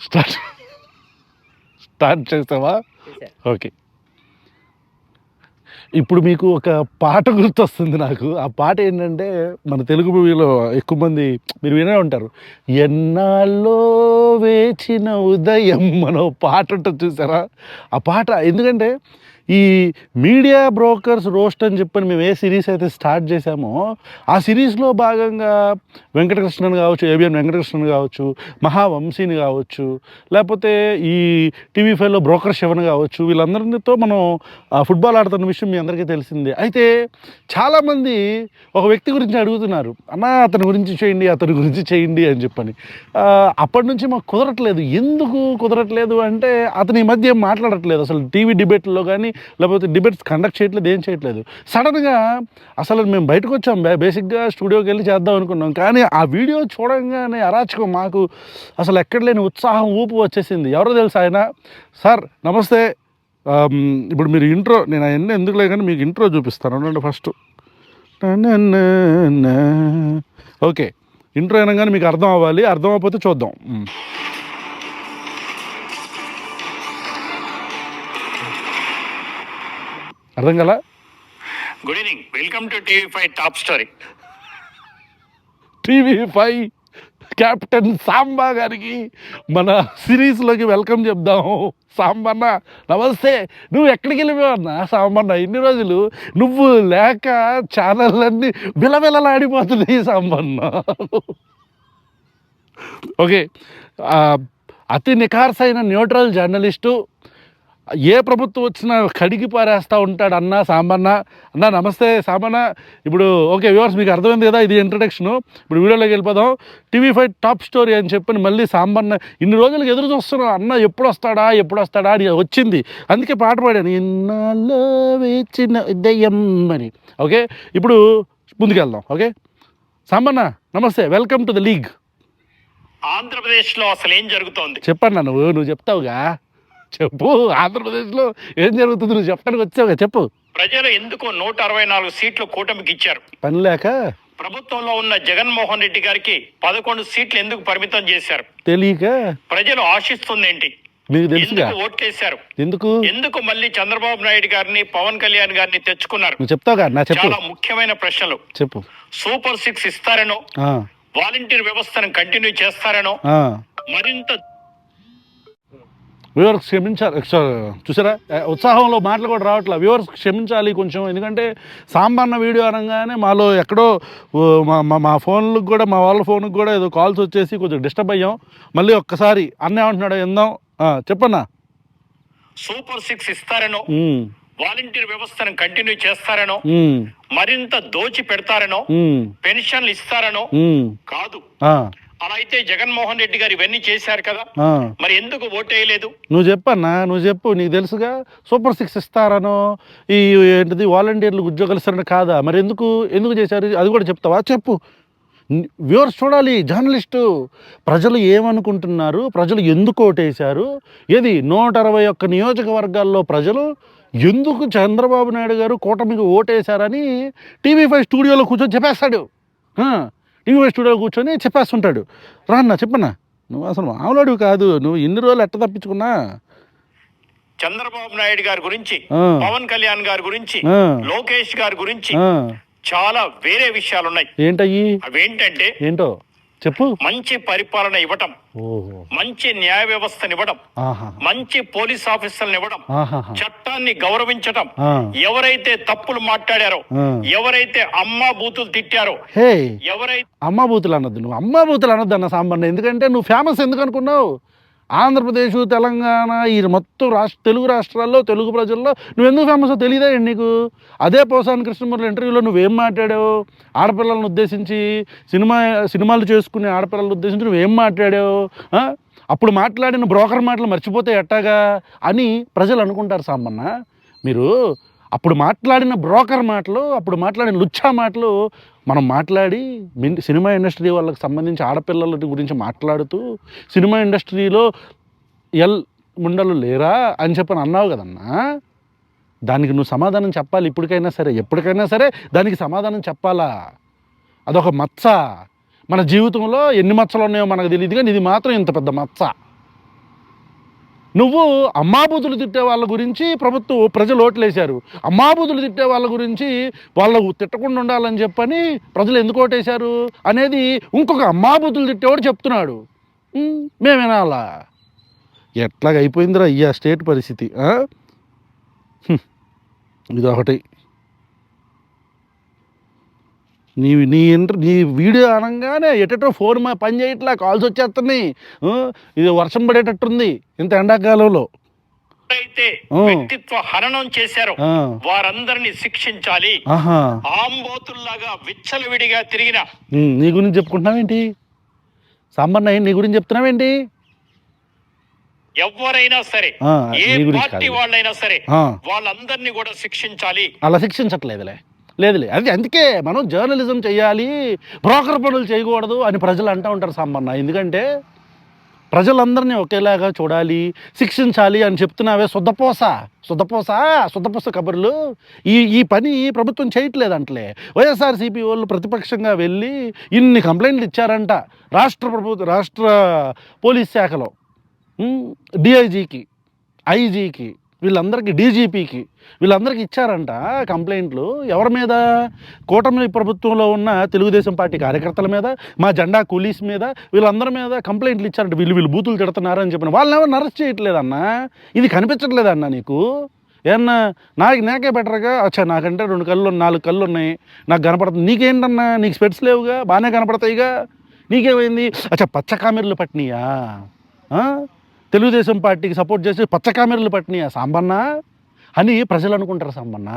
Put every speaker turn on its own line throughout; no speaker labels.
Start start చేస్తావా? Okay. ఇప్పుడు మీకు ఒక పాట గుర్తొస్తుంది నాకు. ఆ పాట ఏంటంటే మన తెలుగు మూవీలో ఎక్కువ మంది మీరు వినే ఉంటారు. ఎన్నాళ్ళో వేచిన ఉదయం అనో పాట ఉంటుంది చూసారా? ఆ పాట ఎందుకంటే ఈ మీడియా బ్రోకర్స్ రోస్ట్ అని చెప్పని మేము ఏ సిరీస్ అయితే స్టార్ట్ చేశామో ఆ సిరీస్లో భాగంగా వెంకటకృష్ణన్ కావచ్చు, ఏబిఎన్ వెంకటకృష్ణన్ కావచ్చు, మహావంశీని కావచ్చు, లేకపోతే ఈ టీవీ ఫైవ్లో బ్రోకర్ శివన్ కావచ్చు, వీళ్ళందరితో మనం ఫుట్బాల్ ఆడుతున్న విషయం మీ అందరికీ తెలిసిందే. అయితే చాలామంది ఒక వ్యక్తి గురించి అడుగుతున్నారు, అన్న అతని గురించి చేయండి, అతని గురించి చేయండి అని చెప్పని. అప్పటి నుంచి మాకు కుదరట్లేదు. ఎందుకు కుదరట్లేదు అంటే అతని మధ్య ఏం మాట్లాడట్లేదు, అసలు టీవీ డిబేట్లో కానీ లేకపోతే డిబేట్స్ కండక్ట్ చేయట్లేదు, ఏం చేయట్లేదు. సడన్గా అసలు మేము బయటకు వచ్చాం, బేసిక్గా స్టూడియోకి వెళ్ళి చేద్దాం అనుకున్నాం, కానీ ఆ వీడియో చూడంగానే అరాచకం మాకు అసలు ఎక్కడ లేని ఉత్సాహం, ఊపు వచ్చేసింది. ఎవరో తెలుసు ఆయన. సార్ నమస్తే. ఇప్పుడు మీరు ఇంట్రో, నేను అవన్నీ ఎందుకులే కానీ మీకు ఇంట్రో చూపిస్తాను అనండి ఫస్ట్. ఓకే, ఇంట్రో అనగానే మీకు అర్థం అవ్వాలి, అర్థం అవ్వకపోతే చూద్దాం. అర్థం కదా?
Good evening, welcome to TV5 top story.
TV5 captain Samba గారికి మన సిరీస్లోకి వెల్కమ్ చెప్దాము. సాంబన్న నమస్తే. నువ్వు ఎక్కడికి వెళ్ళిపోవన్నా సాంబన్న? ఇన్ని రోజులు నువ్వు లేక ఛానళ్ళన్నీ విలవిలలాడిపోతున్నాయి సాంబన్న. ఓకే, అతి నిఖార్సైన న్యూట్రల్ జర్నలిస్టు, ఏ ప్రభుత్వం వచ్చినా కడిగి పారేస్తూ ఉంటాడు అన్న సాంబన్న. అన్న నమస్తే సాంబన్న. ఇప్పుడు ఓకే వ్యూవర్స్, మీకు అర్థమైంది కదా, ఇది ఇంట్రడక్షను. ఇప్పుడు వీడియోలోకి వెళ్ళిపోదాం. టీవీ5 టాప్ స్టోరీ అని చెప్పి మళ్ళీ సాంబన్న ఇన్ని రోజులకు ఎదురు చూస్తున్నాం, అన్న ఎప్పుడు వస్తాడా అని వచ్చింది. అందుకే పాట పాడాను, ఇన్నాళ్ళో వేచిన ఉదయం అని. ఓకే, ఇప్పుడు ముందుకెళ్దాం. ఓకే సాంబన్న నమస్తే, వెల్కమ్ టు ద లీగ్.
ఆంధ్రప్రదేశ్లో అసలు ఏం జరుగుతోంది
చెప్పన్నా, నువ్వు చెప్తావుగా, చెప్పు. ఆంధ్రప్రదేశ్లో ఏం జరుగుతుంది నువ్వు చెప్పడానికి వచ్చావుగా, చెప్పు.
ప్రజలు ఎందుకు 164 సీట్లు కూటమికి ఇచ్చారు?
పని లేక.
ప్రభుత్వంలో ఉన్న జగన్మోహన్ రెడ్డి గారికి 11 సీట్లు ఎందుకు పరిమితం చేశారు?
తెలియక.
ప్రజలు ఆశిస్తుంది ఏంటి?
మీకు తెలుసుగా
ఓట్లేశారు
ఎందుకు
మళ్ళీ చంద్రబాబు నాయుడు గారిని, పవన్ కళ్యాణ్ గారిని తెచ్చుకున్నారు?
నువ్వు చెప్తావుగా, నా చెప్పు.
చాలా ముఖ్యమైన ప్రశ్నలు.
చెప్పు.
సూపర్ 6 ఇస్తారనో, వాలంటీర్ వ్యవస్థను కంటిన్యూ చేస్తారనో, మరింత
వ్యూవర్స్ క్షమించాలి. చూసారా, ఉత్సాహంలో మాటలు కూడా రావట్లే. వ్యూవర్స్ క్షమించాలి కొంచెం, ఎందుకంటే సాంబన్న వీడియో అనగానే మాలో ఎక్కడో మా ఫోన్లకు కూడా, మా వాళ్ళ ఫోన్కి కూడా ఏదో కాల్స్ వచ్చేసి కొంచెం డిస్టర్బ్ అయ్యాం. మళ్ళీ ఒక్కసారి అన్న ఏమంటున్నాడో ఎందాం. చెప్పన్నా.
సూపర్ 6 ఇస్తారనో, వాలంటీర్ వ్యవస్థను కంటిన్యూ చేస్తారనో, మరింత దోచి పెడతారనో, పెన్షన్లు ఇస్తారనో కాదు. అలా అయితే జగన్మోహన్ రెడ్డి గారు ఇవన్నీ చేశారు కదా, మరి ఎందుకు ఓటేయలేదు?
నువ్వు చెప్పన్నా, నువ్వు చెప్పు. నీకు తెలుసుగా, సూపర్ 6 ఇస్తారనో, ఈ ఏంటిది వాలంటీర్లు ఉద్యోగాలు ఇస్తారని కాదా, మరి ఎందుకు చేశారు అది కూడా చెప్తావా? చెప్పు. వ్యూవర్స్ చూడాలి, జర్నలిస్టు. ప్రజలు ఏమనుకుంటున్నారు, ప్రజలు ఎందుకు ఓటేశారు, ఏది 161 నియోజకవర్గాల్లో ప్రజలు ఎందుకు చంద్రబాబు నాయుడు గారు కూటమికి ఓటేశారని టీవీ5 స్టూడియోలో కూర్చొని చెప్పేస్తాడు. టీవీ5 స్టూడియోలో కూర్చొని చెప్పేస్తుంటాడు. రాన్నా చెప్పన్నా. నువ్వు అసలు మామూలు కాదు, నువ్వు ఇన్ని రోజులు ఎట్ట తప్పించుకున్నా.
చంద్రబాబు నాయుడు గారి గురించి, పవన్ కళ్యాణ్ గారి గురించి, లోకేష్ గారి గురించి చాలా వేరే విషయాలు ఉన్నాయి.
ఏంటయ్యి?
అవేంటంటే
ఏంటో చెప్పు.
మంచి పరిపాలన ఇవ్వటం, మంచి న్యాయ వ్యవస్థను ఇవ్వడం, మంచి పోలీస్ ఆఫీసర్లను ఇవ్వడం, చట్టాన్ని గౌరవించటం, ఎవరైతే తప్పులు మాట్లాడారో, ఎవరైతే అమ్మా బూతులు తిట్టారో, ఎవరైతే
అమ్మా బూతులు అనొద్దు, నువ్వు అమ్మా బూతులు అనొద్దు అన్న సాంబన్న. ఎందుకంటే నువ్వు ఫేమస్ ఎందుకు అనుకున్నావు? ఆంధ్రప్రదేశ్, తెలంగాణ, ఈ మొత్తం తెలుగు రాష్ట్రాల్లో, తెలుగు ప్రజల్లో నువ్వు ఎందుకు ఫేమస్ తెలియదా నీకు? అదే పోసాని కృష్ణమూర్తి ఇంటర్వ్యూలో నువ్వేం మాట్లాడావు? ఆడపిల్లలను ఉద్దేశించి, సినిమాలు చేసుకునే ఆడపిల్లలను ఉద్దేశించి నువ్వేం మాట్లాడావు? అప్పుడు మాట్లాడిన బ్రోకర్ మాటలు మర్చిపోతే ఎట్టాగా అని ప్రజలు అనుకుంటారు సాంబన్న. మీరు అప్పుడు మాట్లాడిన బ్రోకర్ మాటలు, అప్పుడు మాట్లాడిన లుచ్చా మాటలు మనం మాట్లాడి సినిమా ఇండస్ట్రీ వాళ్ళకి సంబంధించి ఆడపిల్లల గురించి మాట్లాడుతూ సినిమా ఇండస్ట్రీలో ముండలు లేరా అని చెప్పని అన్నావు కదన్నా. దానికి నువ్వు సమాధానం చెప్పాలి. ఇప్పటికైనా సరే, ఎప్పటికైనా సరే దానికి సమాధానం చెప్పాలా. అదొక మచ్చ. మన జీవితంలో ఎన్ని మచ్చలు ఉన్నాయో మనకు తెలియదు, కానీ ఇది మాత్రం ఇంత పెద్ద మచ్చ. నువ్వు అమ్మాబూతులు తిట్టే వాళ్ళ గురించి ప్రజలు ఓట్లేశారు, అమ్మాబూతులు తిట్టే వాళ్ళ గురించి వాళ్ళు తిట్టకుండా ఉండాలని చెప్పని ప్రజలు ఎందుకు ఓటేశారు అనేది ఇంకొక అమ్మాబూతులు తిట్టేవాడు చెప్తున్నాడు. మేము వినాలా? ఎట్లాగ అయిపోయిందిరా అయ్యా స్టేట్ పరిస్థితి. ఇదొకటి. నీ వీడియో అనగానే ఎటో ఫోన్ పని చేయట్లా, కాల్స్ వచ్చేస్తున్నాయి. ఇది వర్షం పడేటట్టుంది ఇంత ఎండాకాలంలో.
అయితే వ్యక్తిత్వ హననం చేశారో వారందరినీ శిక్షించాలి. ఆంబోతుల్లాగా విచ్చలవిడిగా తిరిగిన
నీ గురించి చెప్పుకుంటున్నావేంటి? సాంబన్న నీ గురించి చెప్తున్నావేంటి?
ఎవరైనా సరే, ఏ పార్టీ వాళ్ళైనా సరే, వాళ్ళందరినీ కూడా శిక్షించాలి.
అలా శిక్షించట్లేదులే, లేదులే. అది అందుకే మనం జర్నలిజం చేయాలి, బ్రోకర్ పనులు చేయకూడదు అని ప్రజలు అంటూ ఉంటారు సాంబన్న. ఎందుకంటే ప్రజలందరినీ ఒకేలాగా చూడాలి, శిక్షించాలి అని చెప్తున్నావే శుద్ధపోస కబుర్లు. ఈ పని ప్రభుత్వం చేయట్లేదంటలే. వైఎస్ఆర్సీపీ వాళ్ళు ప్రతిపక్షంగా వెళ్ళి ఇన్ని కంప్లైంట్లు ఇచ్చారంట రాష్ట్ర పోలీస్ శాఖలో, డిఐజీకి, ఐజీకి, వీళ్ళందరికీ, డీజీపీకి, వీళ్ళందరికీ ఇచ్చారంట కంప్లైంట్లు. ఎవరి మీద? కూటమి ప్రభుత్వంలో ఉన్న తెలుగుదేశం పార్టీ కార్యకర్తల మీద, మా జెండా కూలీస్ మీద, వీళ్ళందరి మీద కంప్లైంట్లు ఇచ్చారంట. వీళ్ళు బూతులు తిడుతున్నారని చెప్పిన వాళ్ళని ఎవరు అరెస్ట్ చేయట్లేదన్నా. ఇది కనిపించట్లేదన్నా నీకు? ఏమన్నా నాకే బెటర్గా నాకంటే 2 కళ్ళు 4 కళ్ళు ఉన్నాయి, నాకు కనపడుతుంది. నీకేంటన్నా? నీకు స్పెట్స్ లేవుగా, బాగానే కనపడతాయిగా, నీకేమైంది? పచ్చ కామెర్లు పట్టినాయా? తెలుగుదేశం పార్టీకి సపోర్ట్ చేసి పచ్చ కామెర్లు పట్టినాయా సాంబన్న అని ప్రజలు అనుకుంటారు. సాంబన్న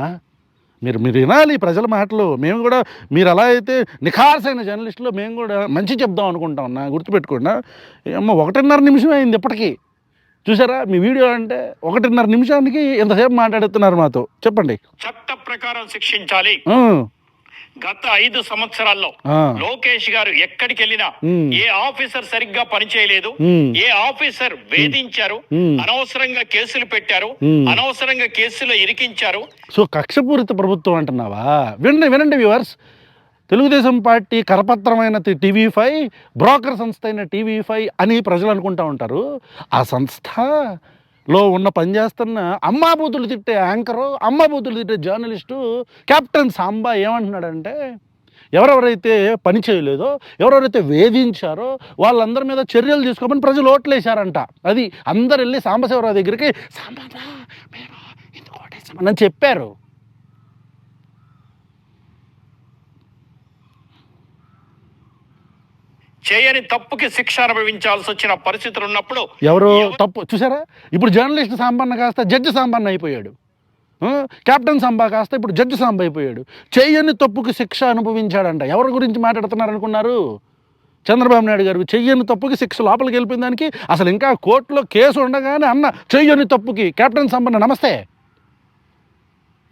మీరు వినాలి ప్రజల మాటలు. మేము కూడా మీరు అలా అయితే నిఖార్సైన జర్నలిస్టులు మేము కూడా మంచి చెప్దాం అనుకుంటాం అన్న, గుర్తుపెట్టుకోండి. 1.5 నిమిషం అయింది ఇప్పటికీ. చూసారా మీ వీడియో? అంటే 1.5 నిమిషానికి ఎంతసేపు మాట్లాడుతున్నారు మాతో. చెప్పండి.
చట్ట ప్రకారం శిక్షించాలి. గత 5 సంవత్సరాల్లో లోకేష్ గారు ఎక్కడికి వెళ్ళినా ఏ ఆఫీసర్ సరిగ్గా పనిచేయలేదు, ఏ ఆఫీసర్ వేధించారు, అనవసరంగా కేసులు పెట్టారు, అనవసరంగా కేసులు ఇరికించారు.
సో కక్షపూరిత ప్రభుత్వం అంటున్నావా? వినండి వ్యూవర్స్. తెలుగుదేశం పార్టీ కరపత్రమైన TV5, బ్రోకర్ సంస్థ అయిన TV5 అని ప్రజలు అనుకుంటా ఉంటారు. ఆ సంస్థలో పనిచేస్తున్న అమ్మాబూతులు తిట్టే యాంకరు, అమ్మాబూతులు తిట్టే జర్నలిస్టు కెప్టెన్ సాంబా ఏమంటున్నాడంటే, ఎవరెవరైతే పని చేయలేదో, ఎవరెవరైతే వేధించారో వాళ్ళందరి మీద చర్యలు తీసుకోమని ప్రజలు ఓట్లేశారంట. అది అందరు వెళ్ళి సాంబశివరావు దగ్గరికి అని చెప్పారు.
చేయని తప్పుకి శిక్ష అనుభవించాల్సి వచ్చిన పరిస్థితులు ఉన్నప్పుడు
ఎవరు తప్పు చూసారా? ఇప్పుడు జర్నలిస్ట్ సాంబన్న కాస్త జడ్జి సాంబన్న అయిపోయాడు. కెప్టెన్ సాంబా కాస్త ఇప్పుడు జడ్జి సాంబ అయిపోయాడు. చేయని తప్పుకి శిక్ష అనుభవించాడంట. ఎవరి గురించి మాట్లాడుతున్నారు అనుకున్నారు? చంద్రబాబు నాయుడు గారు. చెయ్యని తప్పుకి శిక్ష లోపలికి వెళ్ళిపోయిన దానికి అసలు ఇంకా కోర్టులో కేసు ఉండగానే అన్న చెయ్యని తప్పుకి కెప్టెన్ సాంబన్న నమస్తే.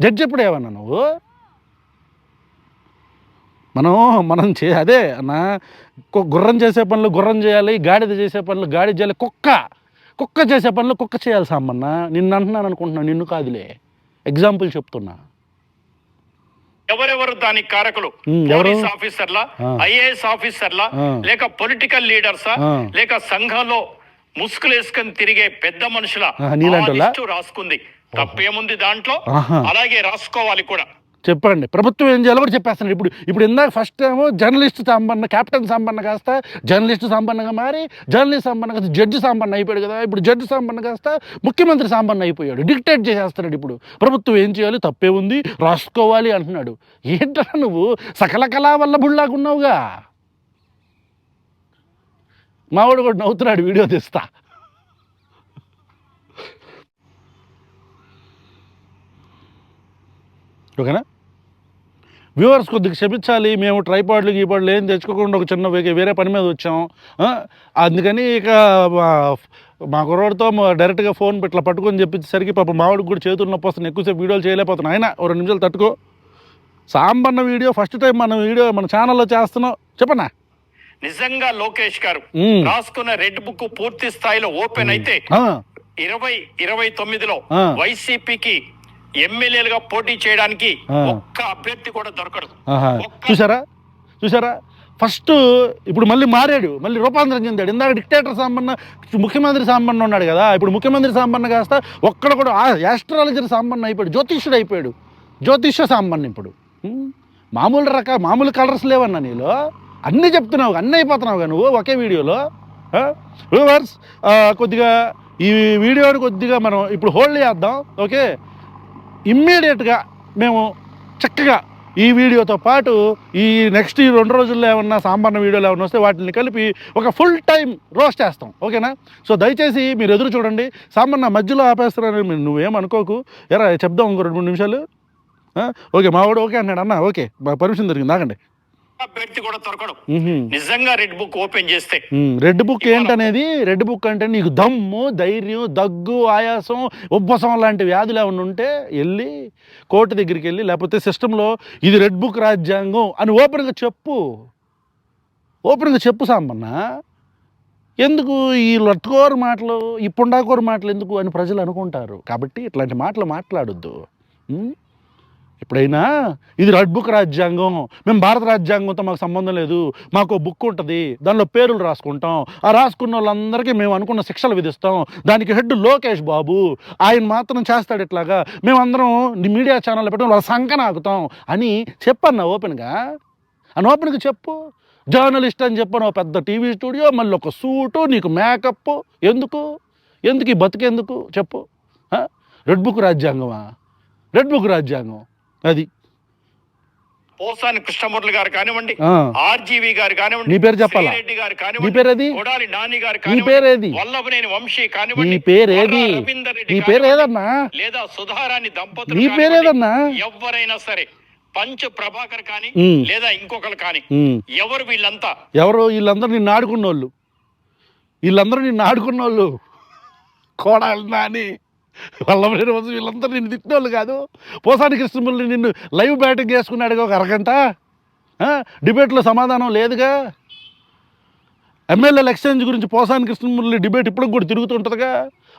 జడ్జి ఎప్పుడు ఏమన్నా నువ్వు? మనం అదే అన్న, గుర్రం చేసే పనులు గుర్రం చేయాలి, గాడిద చేసే పనులు గాడిద చేయాలి, కుక్క చేసే పనులు కుక్క చేయాలి సాంబన్న. నిన్ను అంటున్నాను అనుకుంటున్నా, నిన్ను కాదులే, ఎగ్జాంపుల్ చెప్తున్నా.
ఎవరెవరు దానికి కారకులు? పోలీస్ ఆఫీసర్లా, ఐఏఎస్ ఆఫీసర్లా, లేక పొలిటికల్ లీడర్సా, లేక సంఘంలో ముసుగులు వేసుకొని తిరిగే పెద్ద మనుషుల రాసుకుంది. తప్పేముంది దాంట్లో? అలాగే రాసుకోవాలి కూడా.
చెప్పండి. ప్రభుత్వం ఏం చేయాలో కూడా చెప్పేస్తున్నాడు. ఇప్పుడు ఇందాక ఫస్ట్ ఏమో జర్నలిస్ట్ సాంబన్న, కెప్టెన్ సాంబన్న కాస్త జర్నలిస్ట్ సాంబన్నగా మారి, జర్నలిస్ట్ సాంబన్న కాస్త జడ్జి సాంబన్న అయిపోయాడు కదా. ఇప్పుడు జడ్జి సాంబన్న కాస్త ముఖ్యమంత్రి సాంబన్న అయిపోయాడు. డిక్టేట్ చేసేస్తున్నాడు. ఇప్పుడు ప్రభుత్వం ఏం చేయాలి, తప్పే ఉంది, రాసుకోవాలి అంటున్నాడు. ఏంటా నువ్వు సకల కళా వల్ల బుళ్ళాగా ఉన్నావుగా. మావాడు కూడా నవ్వుతున్నాడు, వీడియో తీస్తా. ఓకేనా? వ్యూవర్స్ కొద్దిగా క్షమించాలి. మేము ట్రైపాడ్లు గీపాడ్లు ఏం తెచ్చుకోకుండా ఒక చిన్న వేరే పని మీద వచ్చాం. అందుకని ఇక మా కుర్రోడితో డైరెక్ట్గా ఫోన్ ఇట్లా పట్టుకొని చెప్పించేసరికి పాప మావాడికి కూడా చేతులు నొప్పి వస్తుంది, ఎక్కువసేపు వీడియోలు చేయలేకపోతున్నాను. అయినా 2 నిమిషాలు తట్టుకో. సాంబన్న వీడియో ఫస్ట్ టైం మన ఛానల్లో చేస్తున్నాం. చెప్పన్నా.
నిజంగా లోకేష్ గారు రాసుకున్న రెడ్ బుక్ పూర్తి స్థాయిలో ఓపెన్ అయితే 2029లో వైసీపీకి ఎమ్మెల్యేలుగా పోటీ చేయడానికి ఒక్క అభ్యర్థి కూడా దొరకడు.
చూసారా ఫస్ట్ ఇప్పుడు మళ్ళీ మారాడు, మళ్ళీ రూపాంతరం చెందాడు. ఇందాక డిక్టేటర్ సాంబన్న ముఖ్యమంత్రి సాంబన్న ఉన్నాడు కదా, ఇప్పుడు ముఖ్యమంత్రి సాంబన్న కాస్త ఒక్కడ కూడా యాస్ట్రాలజర్ సాంబన్న అయిపోయాడు, జ్యోతిష్యుడు అయిపోయాడు, జ్యోతిష్య సాంబన్న ఇప్పుడు. మామూలు కలర్స్ లేవన్నా నీలో, అన్నీ చెప్తున్నావు, అన్నీ అయిపోతున్నావుగా నువ్వు ఒకే వీడియోలో. వ్యూవర్స్ కొద్దిగా ఈ వీడియోని కొద్దిగా మనం ఇప్పుడు హోల్డ్ చేద్దాం, ఓకే. ఇమ్మీడియట్గా మేము చక్కగా ఈ వీడియోతో పాటు ఈ నెక్స్ట్ ఈ 2 రోజుల్లో ఏమన్నా సాంబన్న వీడియోలు ఏమన్నా వస్తే వాటిని కలిపి ఒక ఫుల్ టైం రోస్ట్ చేస్తాం, ఓకేనా. సో దయచేసి మీరు ఎదురు చూడండి. సాంబన్న మధ్యలో ఆపేస్తున్నారని నువ్వేమనుకోకు, ఎరా చెప్దాం ఇంకో 2-3 నిమిషాలు. ఓకే మావాడు ఓకే అన్నాడు అన్న, ఓకే పర్మిషన్ దొరికింది, ఆగండి.
అభ్యర్థి కూడా దొరకడు నిజంగా రెడ్ బుక్ ఓపెన్ చేస్తే.
రెడ్ బుక్ ఏంటనేది, రెడ్ బుక్ అంటే నీకు దమ్ము, ధైర్యం, దగ్గు, ఆయాసం, ఉబ్బసం లాంటి వ్యాధులు ఏమైనా ఉంటే వెళ్ళి కోర్టు దగ్గరికి వెళ్ళి, లేకపోతే సిస్టంలో ఇది రెడ్ బుక్ రాజ్యాంగం అని ఓపెన్గా చెప్పు సాంబన్న. ఎందుకు ఈ లట్టుకోరు మాటలు, ఈ పుండాకోరు మాటలు ఎందుకు అని ప్రజలు అనుకుంటారు. కాబట్టి ఇట్లాంటి మాటలు మాట్లాడొద్దు. ఎప్పుడైనా ఇది రెడ్ బుక్ రాజ్యాంగం, మేము భారత రాజ్యాంగంతో మాకు సంబంధం లేదు, మాకు బుక్ ఉంటుంది, దానిలో పేర్లు రాసుకుంటాం, ఆ రాసుకున్న వాళ్ళందరికీ మేము అనుకున్న శిక్షలు విధిస్తాం, దానికి హెడ్ లోకేష్ బాబు, ఆయన మాత్రం చేస్తాడు ఇట్లాగా, మేమందరం మీడియా ఛానల్లో పెట్టి వాళ్ళ సంకన ఆగుతాం అని చెప్పన్న ఓపెన్గా. అని ఓపెన్గా చెప్పు. జర్నలిస్ట్ అని చెప్పను, పెద్ద టీవీ స్టూడియో, మళ్ళీ ఒక సూటు, నీకు మేకప్, ఎందుకు ఈ బతుకెందుకు చెప్పు. రెడ్ బుక్ రాజ్యాంగమా? రెడ్ బుక్ రాజ్యాంగం అది.
పోసాని కృష్ణమూర్తి గారు కానివ్వండి, ఆర్జీవి గారు కానివ్వండి,
నీ పేరు చెప్పాలా,
రెడ్డి గారు
నీ
కానివ్వండి,
పేరేది,
కొడాలి నాని గారు
నీ పేరేది,
వల్లభనేని వంశీ కానివ్వండి,
నీ పేరేది,
రవీందర్ రెడ్డి
నీ పేరేదన్నా,
లేదా సుధారాణి దంపతులు,
నీ పేరేదన్నా,
ఎవరైనా సరే, పంచ ప్రభాకర్ కానీ లేదా ఇంకొకరు కానీ, ఎవరు వీళ్ళంతా,
వీళ్ళందరూ నిన్ను ఆడుకున్నోళ్ళు, కొడాలి నాని, వల్లభనేని వంశీ, వీళ్ళందరూ నిన్ను తిట్టినోళ్ళు కాదు. పోసాని కృష్ణమూర్తి నిన్ను లైవ్ బ్యాటింగ్ చేసుకున్నాడుగా ఒక అరగంట, డిబేట్లో సమాధానం లేదుగా. ఎమ్మెల్యేల ఎక్స్చేంజ్ గురించి పోసాని కృష్ణమూర్తి డిబేట్ ఇప్పుడు కూడా తిరుగుతుంటుందిగా,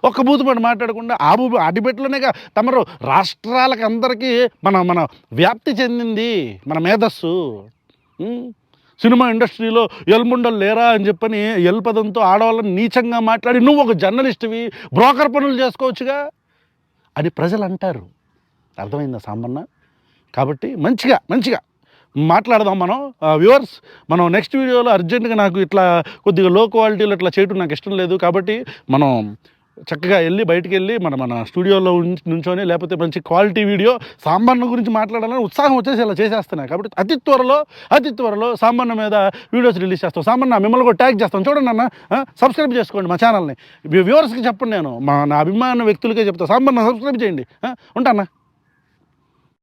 ఒక్క బూతుపడి మాట్లాడకుండా. ఆ డిబేట్లోనేగా తమరు రాష్ట్రాలకు అందరికీ మన వ్యాప్తి చెందింది మన మేధస్సు. సినిమా ఇండస్ట్రీలో ఎల్ముండలు లేరా అని చెప్పని పదంతో ఆడవాళ్ళని నీచంగా మాట్లాడి నువ్వు ఒక జర్నలిస్ట్వి, బ్రోకర్ పనులు చేసుకోవచ్చుగా అని ప్రజలు అంటారు. అర్థమైందా సాంబన్న? కాబట్టి మంచిగా మాట్లాడదాం మనం. వ్యూవర్స్, మనం నెక్స్ట్ వీడియోలో అర్జెంటుగా, నాకు ఇట్లా కొద్దిగా లో క్వాలిటీలో ఇట్లా చేయడం నాకు ఇష్టం లేదు. కాబట్టి మనం చక్కగా బయటికి వెళ్ళి మన స్టూడియోలో నుంచొని, లేకపోతే మంచి క్వాలిటీ వీడియో సాంబన్న గురించి మాట్లాడాలని ఉత్సాహం వచ్చేసి ఇలా చేసేస్తున్నాయి. కాబట్టి అతి త్వరలో సాంబన్న మీద వీడియోస్ రిలీజ్ చేస్తాం. సాంబన్న మిమ్మల్ని కూడా ట్యాగ్ చేస్తాం, చూడండి అన్న, సబ్స్క్రైబ్ చేసుకోండి మా ఛానల్ని. వ్యూవర్స్కి చెప్పండి, నేను నా అభిమాన వ్యక్తులకే చెప్తాను, సాంబన్న సబ్స్క్రైబ్ చేయండి. ఉంటానా?